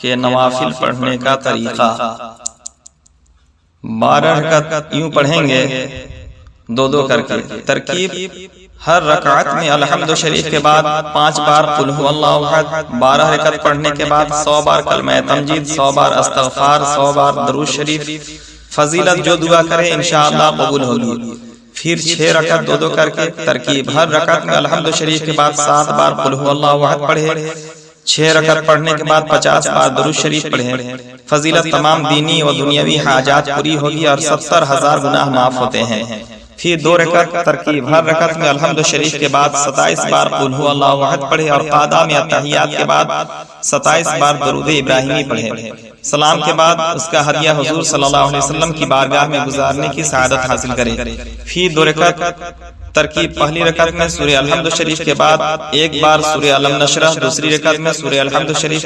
کے نوافل پڑھنے کا طریقہ۔ 12 رکعت یوں پڑھیں گے دو دو کر کے۔ ترکیب: ہر رکعت میں الحمد شریف کے بعد 5 بار قل هو اللہ احد، 12 رکعت پڑھنے کے بعد 100 بار کلمہ تمجید، 100 بار استغفار، 100 بار درود شریف۔ فضیلت: جو دعا کرے انشاءاللہ قبول ہوگی۔ پھر 6 رکعت دو دو کر کے۔ ترکیب: ہر رکعت میں الحمد شریف کے بعد 7 بار قل هو اللہ احد پڑھے، 6 رکعت پڑھنے کے بعد 50 بار درود شریف پڑھے۔ فضیلت: تمام دینی و دنیاوی حاجات پوری ہوگی اور 70,000 گناہ معاف ہوتے ہیں۔ پھر 2 رکعت۔ ترکیب: ہر رکعت میں الحمد شریف کے بعد 27 بار قل هو اللہ احد پڑھے اور قعدہ میں اتحیات کے بعد 27 بار درود ابراہیمی پڑھے۔ سلام کے بعد اس کا ہدیہ حضور صلی اللہ علیہ وسلم کی بارگاہ میں گزارنے کی سعادت حاصل کرے۔ پھر 2 رکعت۔ ترکیب: پہلی رکعت میں سورہ الحمد شریف کے بعد 1 بار سورہ علم نشرح، دوسری رکعت میں سورہ الحمد شریف